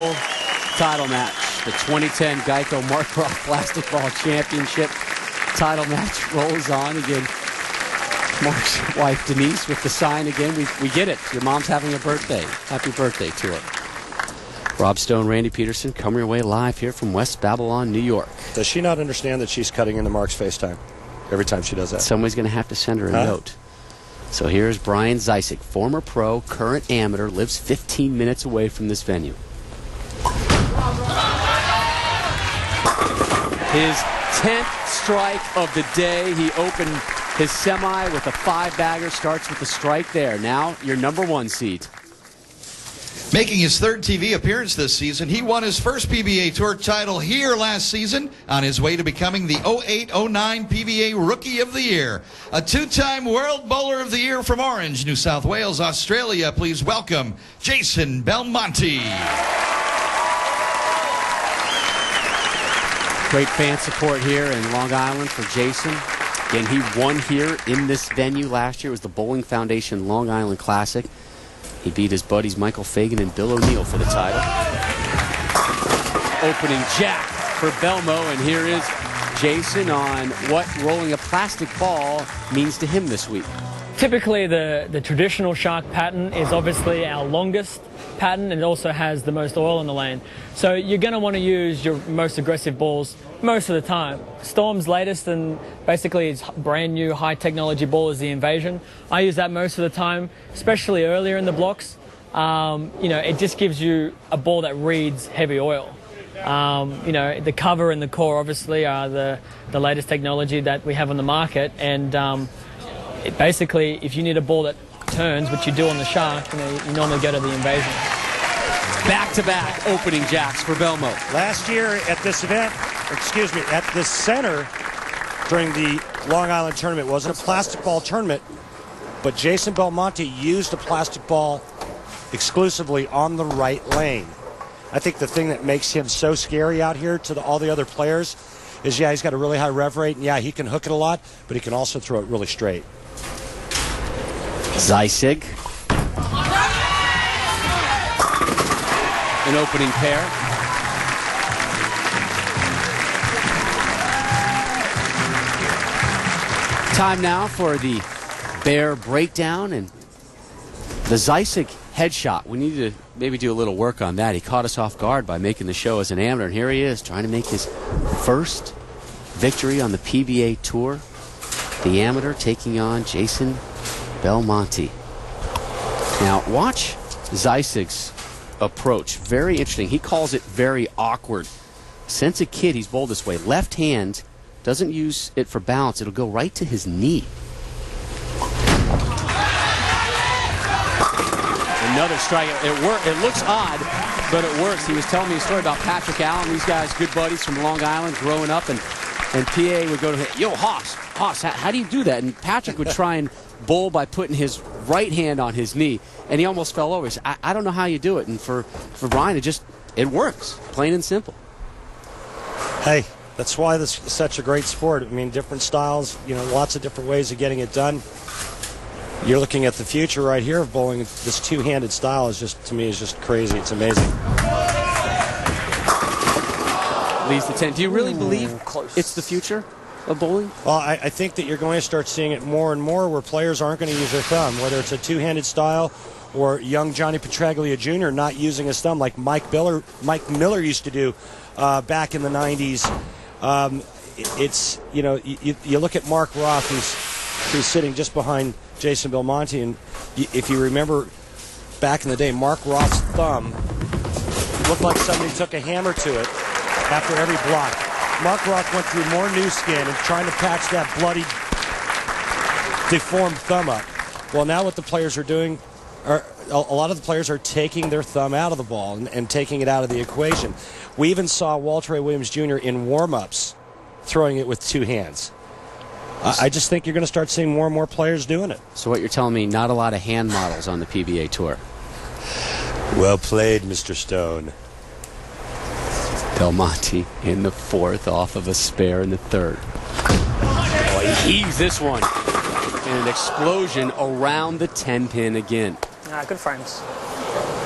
Title match, the 2010 Geico Markroff Plastic Ball Championship title match rolls on again. Mark's wife Denise with the sign again. We get it. Your mom's having a birthday. Happy birthday to her. Rob Stone, Randy Peterson, coming your way live here from West Babylon, New York. Does she not understand that she's cutting into Mark's FaceTime every time she does that? Somebody's going to have to send her a note. So here's Brian Zycik, former pro, current amateur, lives 15 minutes away from this venue. His 10th strike of the day. He opened his semi with a 5-bagger, starts with the strike there. Now your number 1 seed. Making his 3rd TV appearance this season, he won his first PBA Tour title here last season on his way to becoming the 08-09 PBA Rookie of the Year. A 2-time World Bowler of the Year from Orange, New South Wales, Australia. Please welcome Jason Belmonte. Great fan support here in Long Island for Jason. Again, he won here in this venue last year. It was the Bowling Foundation Long Island Classic. He beat his buddies Michael Fagan and Bill O'Neill for the title. Opening jack for Belmo, and here is Jason on what rolling a plastic ball means to him this week. Typically, the traditional shark pattern is obviously our longest pattern, and it also has the most oil in the lane. So you're going to want to use your most aggressive balls most of the time. Storm's latest and basically his brand new high technology ball is the Invasion. I use that most of the time, especially earlier in the blocks. It just gives you a ball that reads heavy oil. The cover and the core obviously are the latest technology that we have on the market, and basically, if you need a ball that turns, which you do on the shark, you normally go to the Invasion. Back-to-back opening jacks for Belmo. Last year at this event, at this center during the Long Island tournament, it wasn't a plastic ball tournament, but Jason Belmonte used a plastic ball exclusively on the right lane. I think the thing that makes him so scary out here to all the other players is, he's got a really high rev rate, and he can hook it a lot, but he can also throw it really straight. Zycik. An opening pair. Time now for the bear breakdown and the Zycik headshot. We need to maybe do a little work on that. He caught us off guard by making the show as an amateur, and here he is trying to make his first victory on the PBA Tour. The amateur taking on Jason Belmonte. Now watch Zycik's approach. Very interesting. He calls it very awkward. Since a kid, he's bowled this way. Left hand, doesn't use it for balance. It'll go right to his knee. Another strike. It looks odd, but it works. He was telling me a story about Patrick Allen. These guys, good buddies from Long Island, growing up, and PA would go to him, "Yo, Hoss, how do you do that?" And Patrick would try and bowl by putting his right hand on his knee, and he almost fell over. He said, I don't know how you do it. And for Brian, it works, plain and simple. Hey, that's why this is such a great sport. I mean, different styles, lots of different ways of getting it done. You're looking at the future right here of bowling. This two-handed style is to me, is just crazy. It's amazing. Leads the 10. Do you really believe it's the future of bowling? Well, I think that you're going to start seeing it more and more where players aren't going to use their thumb, whether it's a two-handed style or young Johnny Petraglia Jr. not using his thumb like Mike Miller used to do back in the 90s. You look at Mark Roth, who's sitting just behind Jason Belmonte, and if you remember back in the day, Mark Roth's thumb looked like somebody took a hammer to it after every block. Mark Roth went through more new skin and trying to patch that bloody, deformed thumb up. Well, now what the players are doing, a lot of the players are taking their thumb out of the ball and taking it out of the equation. We even saw Walter A. Williams Jr. in warm-ups throwing it with two hands. I just think you're going to start seeing more and more players doing it. So what you're telling me, not a lot of hand models on the PBA Tour. Well played, Mr. Stone. Belmonte in the 4th off of a spare in the 3rd. Oh, he heaves this one. And an explosion around the 10-pin again. Good frames.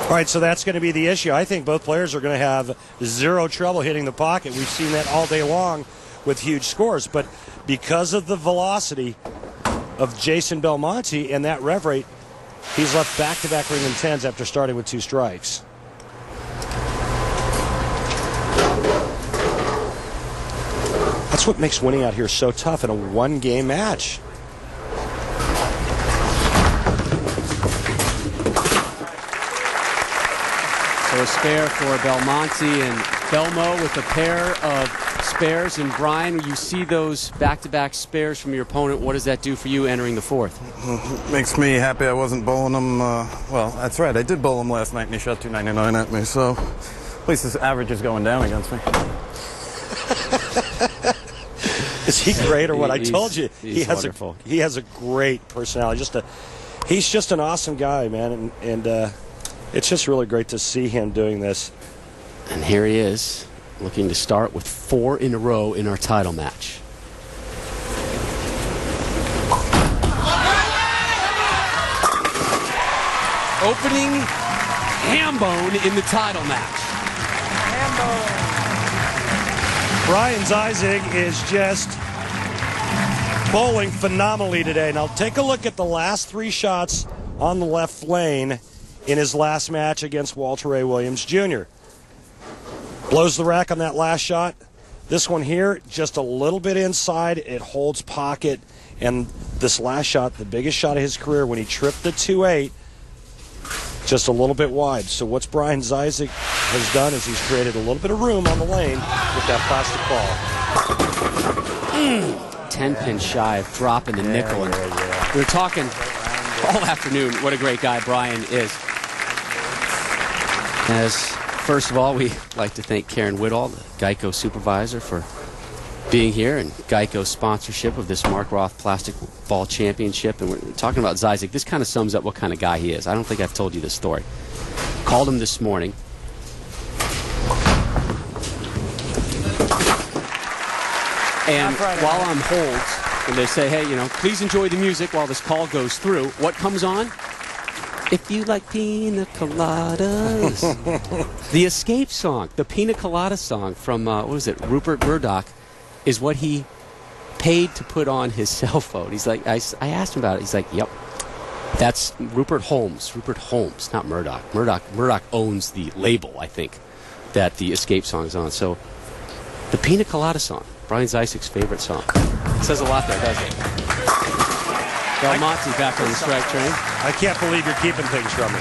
All right, so that's going to be the issue. I think both players are going to have zero trouble hitting the pocket. We've seen that all day long with huge scores. But because of the velocity of Jason Belmonte and that rev rate, he's left back-to-back ring and tens after starting with 2 strikes. That's what makes winning out here so tough in a one-game match. So a spare for Belmonte and Belmo with a pair of spares. And Brian, you see those back-to-back spares from your opponent. What does that do for you entering the fourth? Makes me happy I wasn't bowling him. Well, that's right. I did bowl him last night, and he shot 299 at me. So at least his average is going down against me. Is he great or what? I told you he has a great personality. He's just an awesome guy, man, and it's just really great to see him doing this. And here he is, looking to start with 4 in a row in our title match. Opening ham bone in the title match. Brian Zeisig is just bowling phenomenally today. Now take a look at the last 3 shots on the left lane in his last match against Walter Ray Williams Jr. Blows the rack on that last shot. This one here, just a little bit inside. It holds pocket. And this last shot, the biggest shot of his career, when he tripped the 2-8, just a little bit wide. So what's Brian Zeisig has done is he's created a little bit of room on the lane with that plastic ball. 10-pin shy of dropping the nickel. And we were talking all afternoon what a great guy Brian is. As first of all, we like to thank Karen Whittall, the Geico supervisor, for being here, and Geico's sponsorship of this Mark Roth Plastic Ball Championship. And we're talking about Zeisig. This kind of sums up what kind of guy he is. I don't think I've told you this story. Called him this morning. And while I'm hold, and they say, hey, please enjoy the music while this call goes through, what comes on? If you like pina coladas. The Escape song, the Pina Colada song from, Rupert Murdoch, is what he paid to put on his cell phone. He's like, I asked him about it. He's like, yep. That's Rupert Holmes, not Murdoch. Murdoch owns the label, I think, that the Escape song is on. So the Pina Colada song, Brian Zeisig's favorite song. It says a lot there, doesn't it? Belmonte back on the strike train. I can't believe you're keeping things from me.